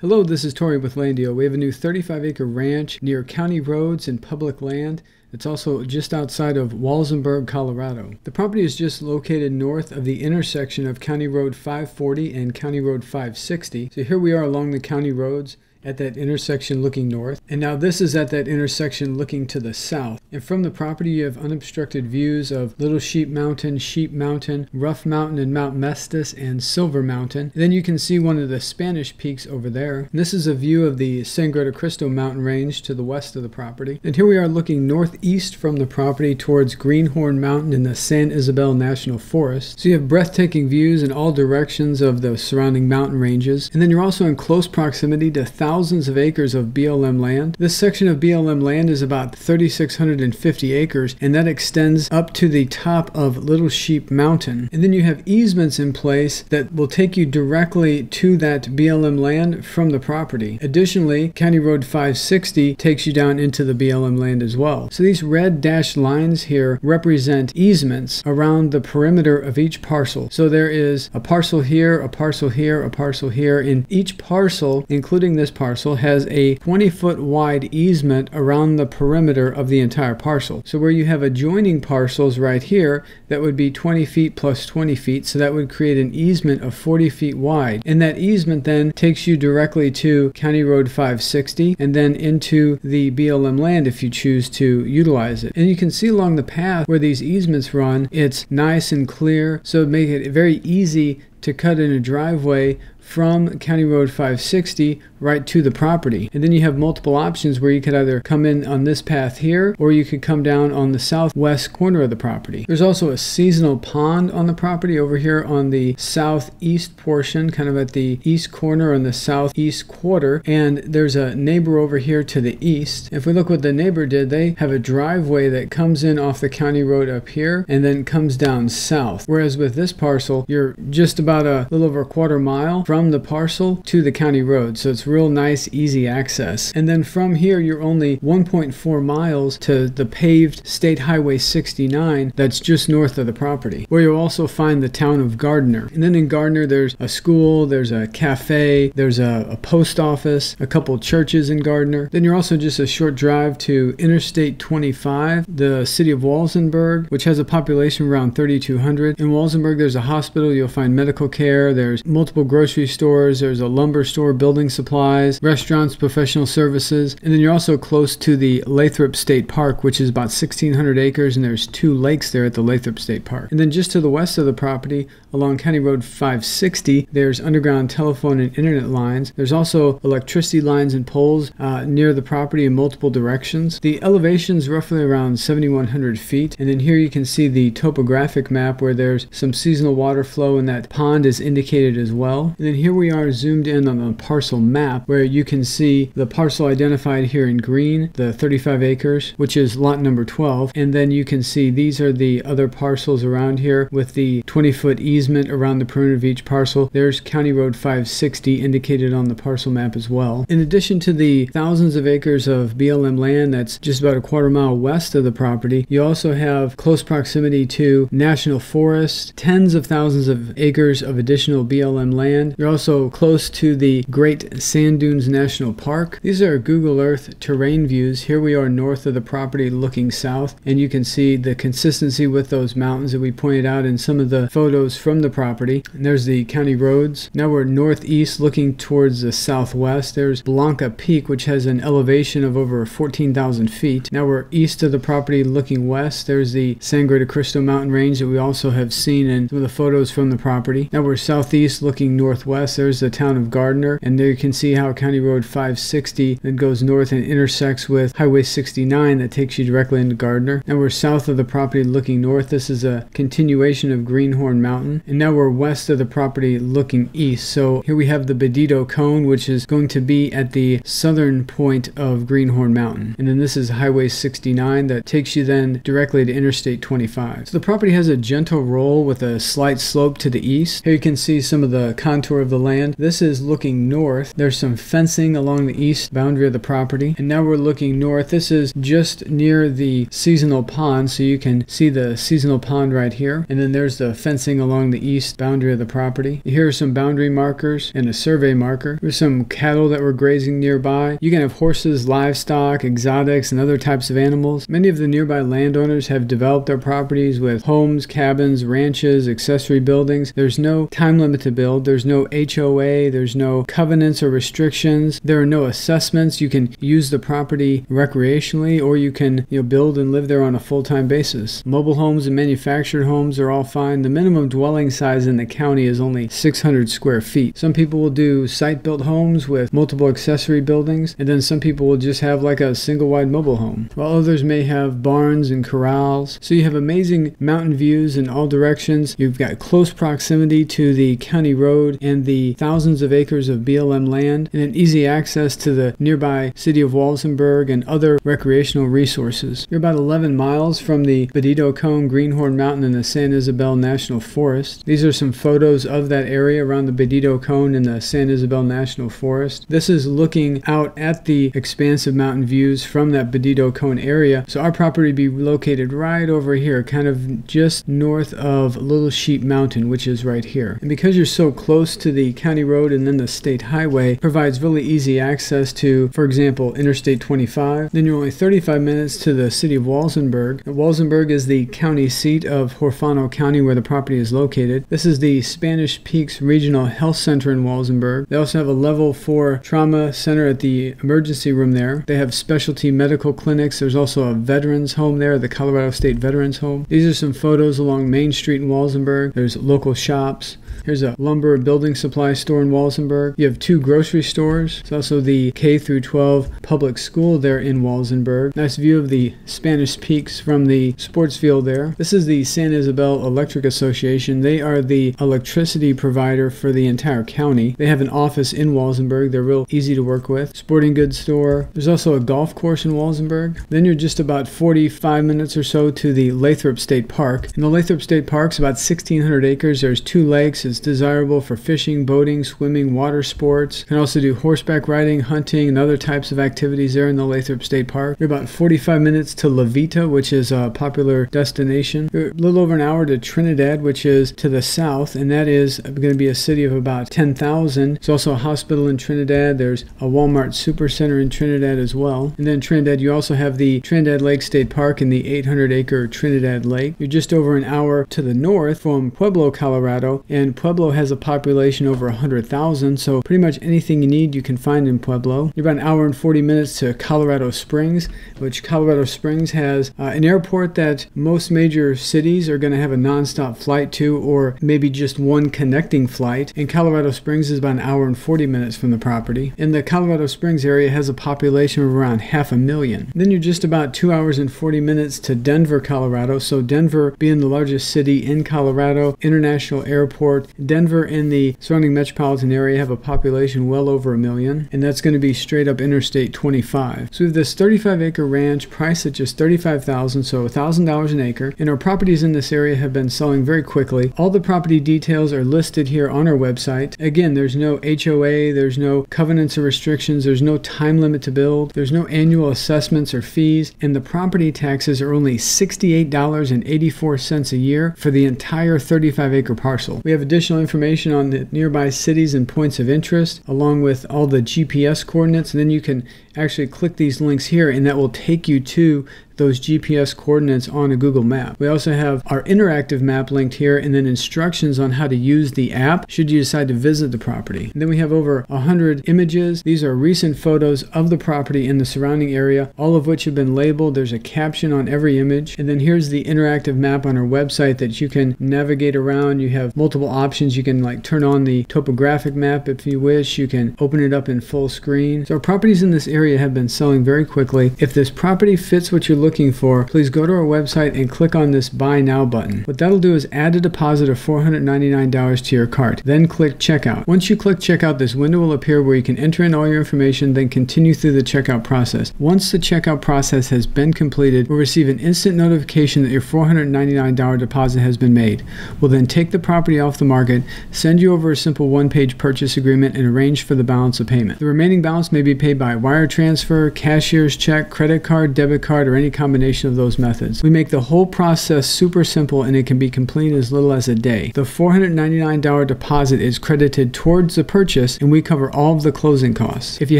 Hello, this is Tori with LANDiO. We have a new 35-acre ranch near county roads and public land. It's also just outside of Walsenburg, Colorado. The property is just located north of the intersection of County Road 540 and County Road 560. So here we are along the county roads at that intersection looking north. And now this is at that intersection looking to the south. And from the property you have unobstructed views of Little Sheep Mountain, Rough Mountain, and Mount Mestas, and Silver Mountain. And then you can see one of the Spanish peaks over there. And this is a view of the Sangre Cristo mountain range to the west of the property. And here we are looking northeast from the property towards Greenhorn Mountain in the San Isabel National Forest. So you have breathtaking views in all directions of the surrounding mountain ranges. And then you're also in close proximity to thousands of acres of BLM land. This section of BLM land is about 3,650 acres, and that extends up to the top of Little Sheep Mountain. And then you have easements in place that will take you directly to that BLM land from the property. Additionally, County Road 560 takes you down into the BLM land as well. So these red dashed lines here represent easements around the perimeter of each parcel. So there is a parcel here, a parcel here, a parcel here, and each parcel, including this parcel, has a 20-foot wide easement around the perimeter of the entire parcel. So where you have adjoining parcels right here, that would be 20 feet plus 20 feet, so that would create an easement of 40 feet wide. And that easement then takes you directly to County Road 560 and then into the BLM land if you choose to utilize it. And you can see along the path where these easements run, it's nice and clear, so it makes it very easy to cut in a driveway from County Road 560 right to the property. And then you have multiple options where you could either come in on this path here, or you could come down on the southwest corner of the property. There's also a seasonal pond on the property over here on the southeast portion, kind of at the east corner on the southeast quarter. And there's a neighbor over here to the east. If we look what the neighbor did, they have a driveway that comes in off the county road up here and then comes down south. Whereas with this parcel, you're just about a little over a quarter mile from the parcel to the county road. So it's real nice, easy access. And then from here, you're only 1.4 miles to the paved State Highway 69 that's just north of the property, where you'll also find the town of Gardner. And then in Gardner, there's a school, there's a cafe, there's a post office, a couple churches in Gardner. Then you're also just a short drive to Interstate 25, the city of Walsenburg, which has a population around 3,200. In Walsenburg, there's a hospital, you'll find medical care, there's multiple grocery stores, there's a lumber store, building supplies, restaurants, professional services, and then you're also close to the Lathrop State Park, which is about 1,600 acres, and there's 2 lakes there at the Lathrop State Park. And then just to the west of the property, along County Road 560, there's underground telephone and internet lines. There's also electricity lines and poles near the property in multiple directions. The elevation's roughly around 7,100 feet, and then here you can see the topographic map where there's some seasonal water flow, and that pond is indicated as well. And then here we are zoomed in on the parcel map where you can see the parcel identified here in green, the 35 acres, which is lot number 12. And then you can see these are the other parcels around here with the 20-foot easement around the perimeter of each parcel. There's County Road 560 indicated on the parcel map as well. In addition to the thousands of acres of BLM land that's just about a quarter mile west of the property, you also have close proximity to national forests, tens of thousands of acres of additional BLM land. You're also close to the Great Sand Dunes National Park. These are Google Earth terrain views. Here we are north of the property looking south, and you can see the consistency with those mountains that we pointed out in some of the photos from the property. And there's the county roads. Now we're northeast looking towards the southwest. There's Blanca Peak, which has an elevation of over 14,000 feet. Now we're east of the property looking west. There's the Sangre Cristo mountain range that we also have seen in some of the photos from the property. Now we're southeast looking northwest. There's the town of Gardner, and there you can see how County Road 560 then goes north and intersects with Highway 69 that takes you directly into Gardner. And we're south of the property looking north. This is a continuation of Greenhorn Mountain. And now we're west of the property looking east. So here we have the Bedito Cone, which is going to be at the southern point of Greenhorn Mountain. And then this is Highway 69 that takes you then directly to Interstate 25. So the property has a gentle roll with a slight slope to the east. Here you can see some of the contours tour of the land. This is looking north. There's some fencing along the east boundary of the property. And now we're looking north. This is just near the seasonal pond, so you can see the seasonal pond right here. And then there's the fencing along the east boundary of the property. Here are some boundary markers and a survey marker. There's some cattle that were grazing nearby. You can have horses, livestock, exotics, and other types of animals. Many of the nearby landowners have developed their properties with homes, cabins, ranches, accessory buildings. There's no time limit to build. There's no HOA. There's no covenants or restrictions. There are no assessments. You can use the property recreationally, or you can build and live there on a full-time basis. Mobile homes and manufactured homes are all fine. The minimum dwelling size in the county is only 600 square feet. Some people will do site-built homes with multiple accessory buildings, and then some people will just have like a single-wide mobile home, while others may have barns and corrals. So you have amazing mountain views in all directions. You've got close proximity to the county road and the thousands of acres of BLM land, and an easy access to the nearby city of Walsenburg and other recreational resources. You're about 11 miles from the Bedito Cone, Greenhorn Mountain, and the San Isabel National Forest. These are some photos of that area around the Bedito Cone and the San Isabel National Forest. This is looking out at the expansive mountain views from that Bedito Cone area. So our property would be located right over here, kind of just north of Little Sheep Mountain, which is right here. And because you're so close to the county road and then the state highway, provides really easy access to, for example, Interstate 25. Then you're only 35 minutes to the city of Walsenburg. Walsenburg is the county seat of Huerfano County, where the property is located. This is the Spanish Peaks Regional Health Center in Walsenburg. They also have a level 4 trauma center at the emergency room there. They have specialty medical clinics. There's also a veterans home there, the Colorado State Veterans Home. These are some photos along Main Street in Walsenburg. There's local shops. Here's a lumber and building supply store in Walsenburg. You have 2 grocery stores. It's also the K through 12 public school there in Walsenburg. Nice view of the Spanish Peaks from the sports field there. This is the San Isabel Electric Association. They are the electricity provider for the entire county. They have an office in Walsenburg. They're real easy to work with. Sporting goods store. There's also a golf course in Walsenburg. Then you're just about 45 minutes or so to the Lathrop State Park. And the Lathrop State Park's about 1,600 acres. There's 2 lakes. It's desirable for fishing, boating, swimming, water sports. You can also do horseback riding, hunting, and other types of activities there in the Lathrop State Park. You're about 45 minutes to La Vita, which is a popular destination. You're a little over an hour to Trinidad, which is to the south, and that is going to be a city of about 10,000. There's also a hospital in Trinidad. There's a Walmart Supercenter in Trinidad as well. And then Trinidad, you also have the Trinidad Lake State Park and the 800-acre Trinidad Lake. You're just over an hour to the north from Pueblo, Colorado, and Pueblo has a population over 100,000, so pretty much anything you need you can find in Pueblo. You're about an hour and 40 minutes to Colorado Springs, which Colorado Springs has an airport that most major cities are going to have a nonstop flight to, or maybe just one connecting flight. And Colorado Springs is about an hour and 40 minutes from the property. And the Colorado Springs area has a population of around 500,000. Then you're just about 2 hours and 40 minutes to Denver, Colorado. So Denver being the largest city in Colorado, international airport. Denver and the surrounding metropolitan area have a population well over 1 million, and that's going to be straight up Interstate 25. So we have this 35-acre ranch priced at just $35,000, so $1,000 an acre, and our properties in this area have been selling very quickly. All the property details are listed here on our website. Again, there's no HOA, there's no covenants or restrictions, there's no time limit to build, there's no annual assessments or fees, and the property taxes are only $68.84 a year for the entire 35-acre parcel. We have additional information on the nearby cities and points of interest, along with all the GPS coordinates, and then you can actually click these links here, and that will take you to those GPS coordinates on a Google map. We also have our interactive map linked here, and then instructions on how to use the app should you decide to visit the property. And then we have over 100 images. These are recent photos of the property in the surrounding area, all of which have been labeled. There's a caption on every image. And then here's the interactive map on our website that you can navigate around. You have multiple options. You can like turn on the topographic map if you wish. You can open it up in full screen. So our properties in this area have been selling very quickly. If this property fits what you're looking for, please go to our website and click on this Buy Now button. What that'll do is add a deposit of $499 to your cart, then click Checkout. Once you click Checkout, this window will appear where you can enter in all your information, then continue through the checkout process. Once the checkout process has been completed, we'll receive an instant notification that your $499 deposit has been made. We'll then take the property off the market, send you over a simple one-page purchase agreement, and arrange for the balance of payment. The remaining balance may be paid by wire transfer, cashier's check, credit card, debit card, or any combination of those methods. We make the whole process super simple, and it can be completed in as little as a day. The $499 deposit is credited towards the purchase, and we cover all of the closing costs. If you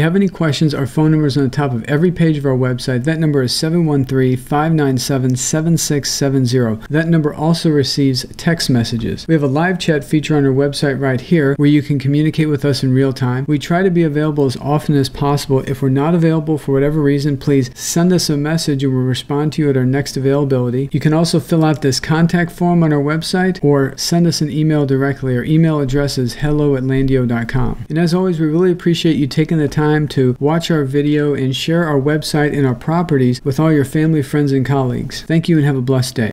have any questions, our phone number is on the top of every page of our website. That number is 713-597-7670. That number also receives text messages. We have a live chat feature on our website right here where you can communicate with us in real time. We try to be available as often as possible. If we're not available for whatever reason, please send us a message and we'll respond to you at our next availability. You can also fill out this contact form on our website or send us an email directly. Our email address is hello@landio.com. And as always, we really appreciate you taking the time to watch our video and share our website and our properties with all your family, friends, and colleagues. Thank you and have a blessed day.